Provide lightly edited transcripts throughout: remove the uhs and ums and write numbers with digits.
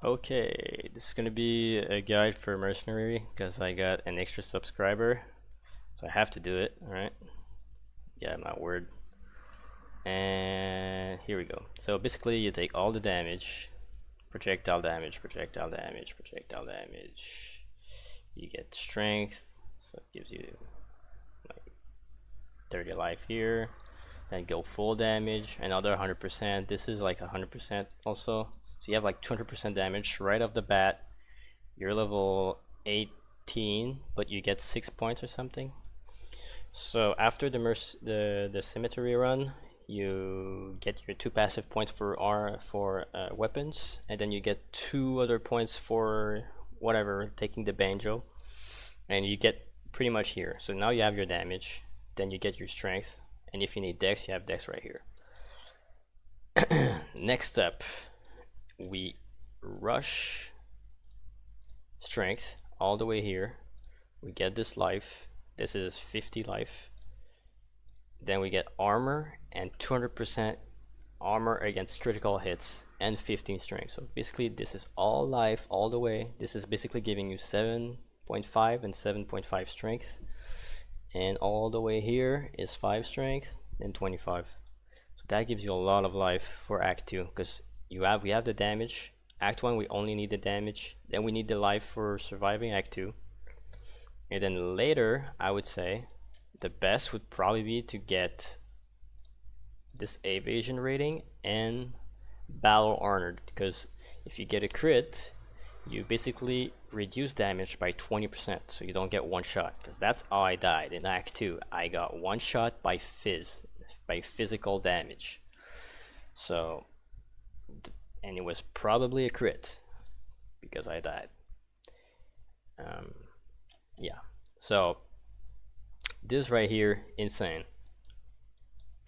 Okay, this is gonna be a guide for mercenary because I got an extra subscriber, so I have to do it. All right, yeah, my word. And here we go. So basically, you take all the damage, projectile damage, projectile damage, projectile damage. You get strength, so it gives you like 30 life here. Then go full damage, another 100%. This is like 100% also. So you have like 200% damage right off the bat. You're level 18, but you get 6 points or something. So after the cemetery run, you get your 2 passive points for weapons, and then you get 2 other points for whatever, taking the banjo, and you get pretty much here. So now you have your damage, then you get your strength, and if you need dex, you have dex right here. Next step, we rush strength all the way here. We get this life. This is 50 life. Then we get armor and 200% armor against critical hits and 15 strength. So basically this is all life all the way. This is basically giving you 7.5 and 7.5 strength. And all the way here is 5 strength and 25. So that gives you a lot of life for Act 2 because we have the damage. Act 1 we only need the damage. Then we need the life for surviving Act 2. And then later, I would say, the best would probably be to get this evasion rating and battle honored, because if you get a crit, you basically reduce damage by 20%, so you don't get one shot, because that's how I died in Act 2. I got one shot by physical damage. So, and it was probably a crit, because I died. Yeah, so this right here, insane.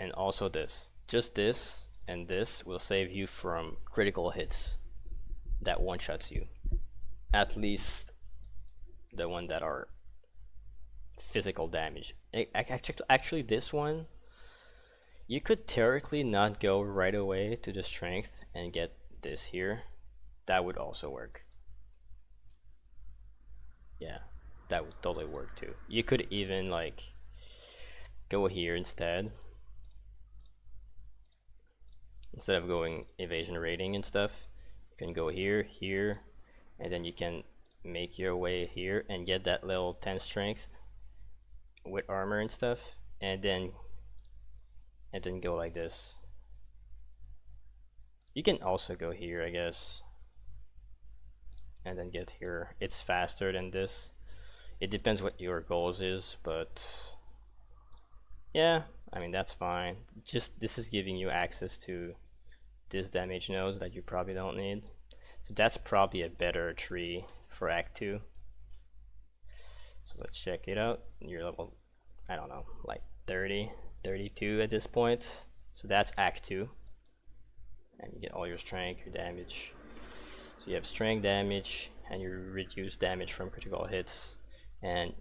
And also this, just this and this will save you from critical hits that one shots you, at least the one that are physical damage. Actually this one, you could theoretically not go right away to the strength and get this here. That would also work. Yeah, that would totally work too. You could even like go here instead of going evasion rating and stuff. You can go here, here, and then you can make your way here and get that little 10 strength with armor and stuff, and then go like this. You can also go here, I guess, and then get here. It's faster than this. It depends what your goals is, but yeah, I mean that's fine. Just this is giving you access to this damage nodes that you probably don't need. So that's probably a better tree for Act 2. So let's check it out. You're level, I don't know, like 30, 32 at this point. So that's Act 2. And you get all your strength, your damage. So you have strength damage, and you reduce damage from critical hits, and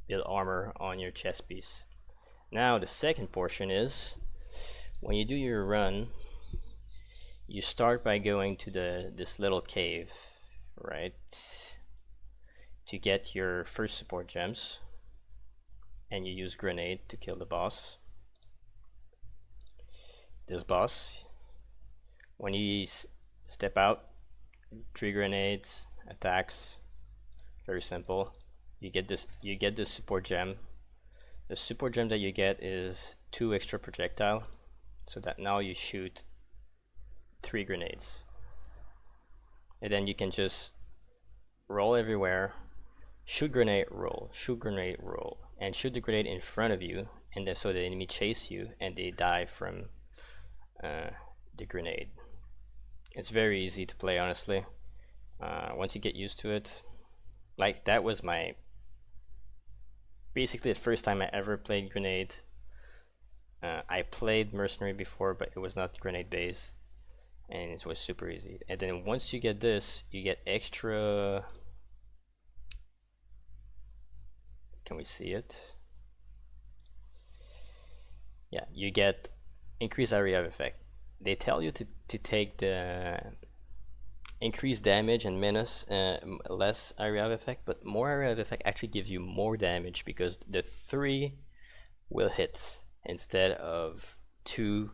build armor on your chest piece. Now the second portion is, when you do your run, you start by going to this little cave, right, to get your first support gems, and you use grenade to kill the boss. This boss, when you step out, 3 grenades, attacks, very simple. You get this support gem. The support gem that you get is 2 extra projectile, so that now you shoot 3 grenades, and then you can just roll everywhere, shoot grenade, roll, and shoot the grenade in front of you, and then so the enemy chase you and they die from the grenade. It's very easy to play, honestly. Once you get used to it, like that was my basically the first time I ever played grenade. I played mercenary before, but it was not grenade based, and it was super easy. And then once you get this, you get extra, can we see it? Yeah, you get increased area of effect. They tell you to take the increased damage and menace, less area of effect, but more area of effect actually gives you more damage because the 3 will hit instead of 2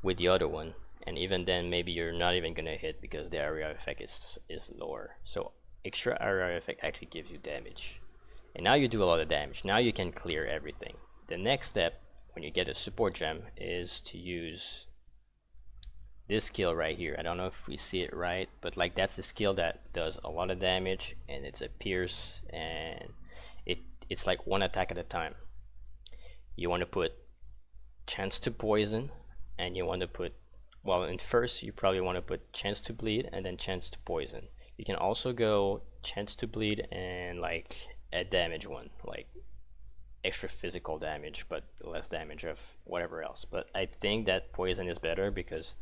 with the other one, and even then maybe you're not even gonna hit because the area of effect is lower. So extra area of effect actually gives you damage, and now you do a lot of damage. Now you can clear everything. The next step when you get a support gem is to use this skill right here. I don't know if we see it right, but like that's the skill that does a lot of damage, and it's a pierce, and it's like one attack at a time. You want to put chance to poison, and you want to put, well, in first you probably want to put chance to bleed and then chance to poison. You can also go chance to bleed and like a damage one, like extra physical damage but less damage of whatever else. But I think that poison is better because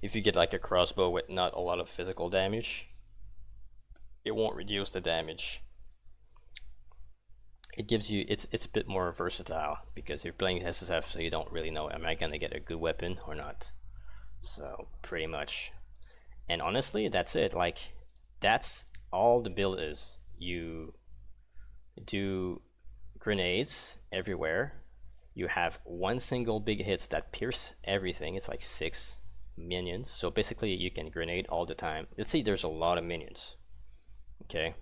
if you get like a crossbow with not a lot of physical damage, it won't reduce the damage. It gives you, it's a bit more versatile because you're playing SSF, so you don't really know, am I gonna get a good weapon or not? So pretty much, and honestly that's it. Like that's all the build is. You do grenades everywhere. You have one single big hits that pierce everything. It's like 6 minions, so basically you can grenade all the time. Let's see, there's a lot of minions. Okay,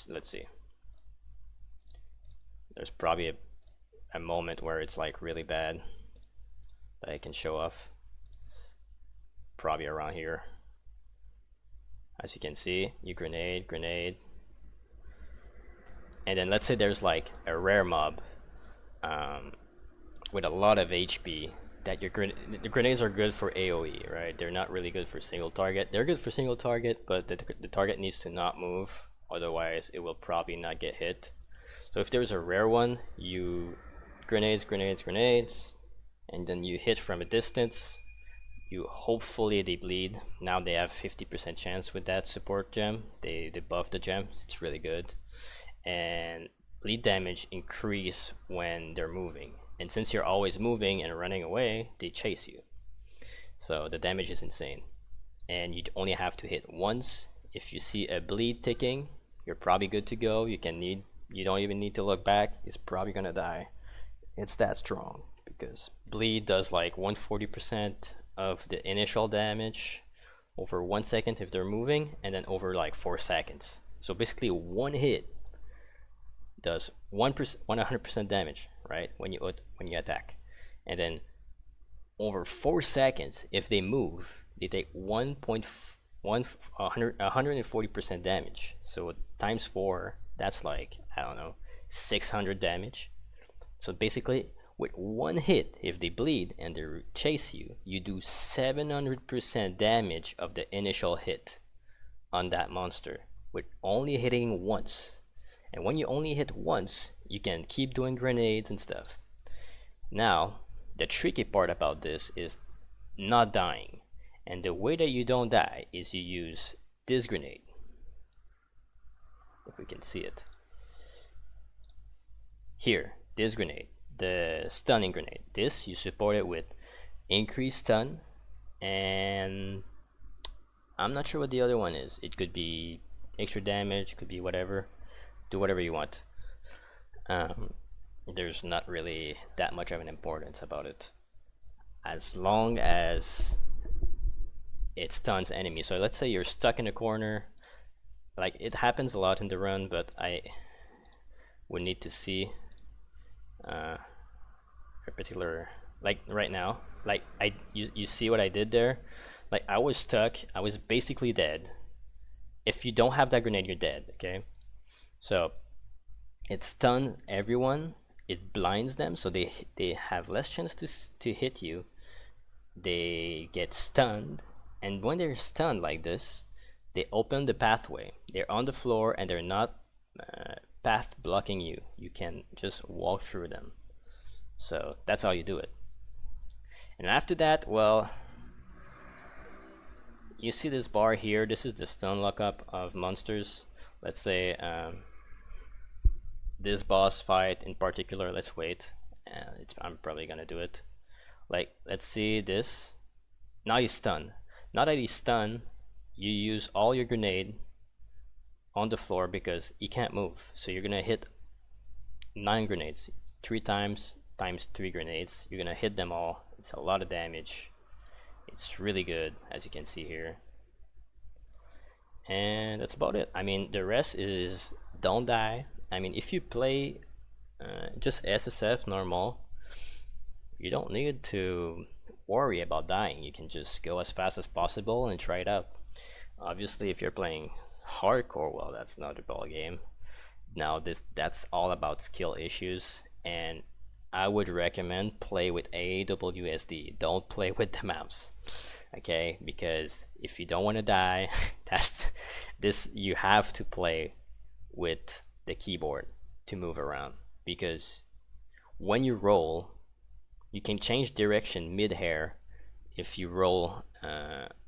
let's see. There's probably a moment where it's like really bad that I can show off. Probably around here. As you can see, you grenade, and then let's say there's like a rare mob with a lot of HP that the grenades are good for AoE, right? They're not really good for single target. They're good for single target, but the target needs to not move, otherwise it will probably not get hit. So if there's a rare one, you grenades, and then you hit from a distance. You hopefully they bleed. Now they have 50% chance with that support gem. They buff the gem. It's really good. And bleed damage increase when they're moving. And since you're always moving and running away, they chase you. So the damage is insane. And you only have to hit once. If you see a bleed ticking, you're probably good to go. You don't even need to look back. It's probably gonna die. It's that strong because bleed does like 140% of the initial damage over 1 second if they're moving, and then over like 4 seconds. So basically one hit does 100% damage, right? When you attack, and then over 4 seconds if they move, they take 140% damage. So times 4, that's like, I don't know, 600 damage. So basically with one hit, if they bleed and they chase you, you do 700% damage of the initial hit on that monster with only hitting once. And when you only hit once, you can keep doing grenades and stuff. Now the tricky part about this is not dying, and the way that you don't die is you use this grenade. If we can see it here, this grenade, the stunning grenade. This you support it with increased stun, and I'm not sure what the other one is. It could be extra damage, could be whatever. Do whatever you want. There's not really that much of an importance about it, as long as it stuns enemies. So let's say you're stuck in a corner, like it happens a lot in the run, but I would need to see a particular, like right now, like you see what I did there. Like I was stuck, I was basically dead. If you don't have that grenade, you're dead. Okay, so it stuns everyone, it blinds them, so they have less chance to hit you. They get stunned, and when they're stunned like this, they open the pathway. They're on the floor and they're not path blocking you. You can just walk through them. So that's how you do it. And after that, well, you see this bar here. This is the stun lockup of monsters. Let's say this boss fight in particular. Let's wait. I'm probably gonna do it. Like, let's see this. Now he's stunned. Now that he's stunned, you use all your grenade on the floor because he can't move. So you're gonna hit 9 grenades, 3 times 3 grenades. You're gonna hit them all. It's a lot of damage. It's really good, as you can see here. And that's about it. I mean, the rest is don't die. I mean, if you play just SSF normal, you don't need to worry about dying. You can just go as fast as possible and try it out. Obviously, if you're playing hardcore, well, that's not a ball game. Now that's all about skill issues, and I would recommend play with AWSD. Don't play with the mouse, okay? Because if you don't want to die, you have to play with the keyboard to move around, because when you roll, you can change direction mid-air if you roll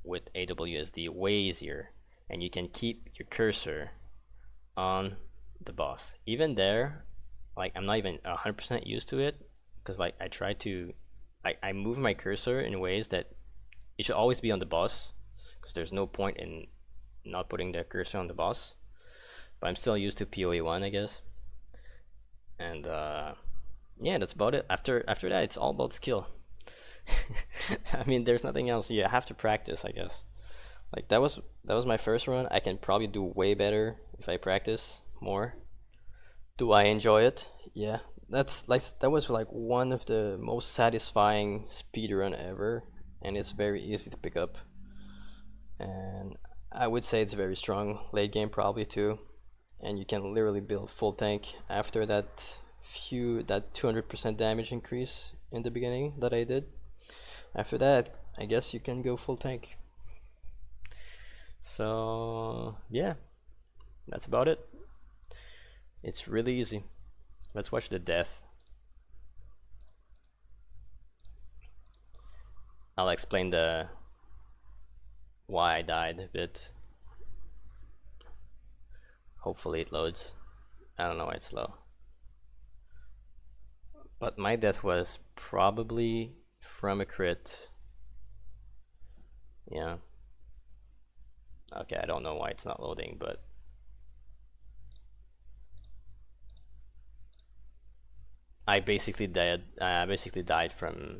with AWSD way easier, and you can keep your cursor on the boss. Even there, like, I'm not even 100% used to it, because like I move my cursor in ways that it should always be on the boss, because there's no point in not putting the cursor on the boss. But I'm still used to POE1, I guess. And yeah, that's about it. After that, it's all about skill. I mean, there's nothing else. You have to practice, I guess. Like, that was my first run. I can probably do way better if I practice more. Do I enjoy it? Yeah. That was like one of the most satisfying speedrun ever, and it's very easy to pick up. And I would say it's very strong late game probably too. And you can literally build full tank after that 200% damage increase in the beginning that I did. After that, I guess you can go full tank. So yeah, that's about it. It's really easy. Let's watch the death. I'll explain why I died a bit. Hopefully it loads. I don't know why it's slow. But my death was probably from a crit. Yeah. Okay, I don't know why it's not loading, but I basically died from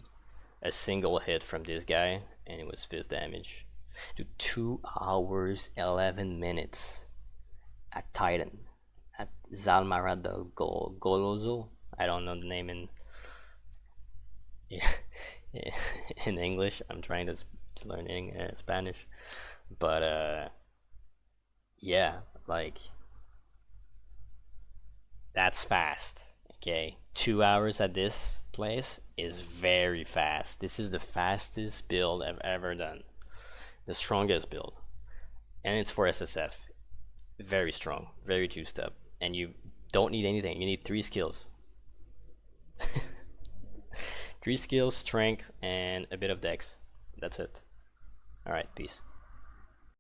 a single hit from this guy, and it was fizz damage. Dude, 2 hours 11 minutes at Titan, at Zalmara del Golozo. I don't know the name in in English. I'm trying to learn Spanish, but yeah, like, that's fast. Okay, 2 hours at this place is very fast. This is the fastest build I've ever done, the strongest build, and it's for SSF. Very strong, very juiced up, and you don't need anything. You need 3 skills. 3 skills, strength, and a bit of dex. That's it. Alright, peace.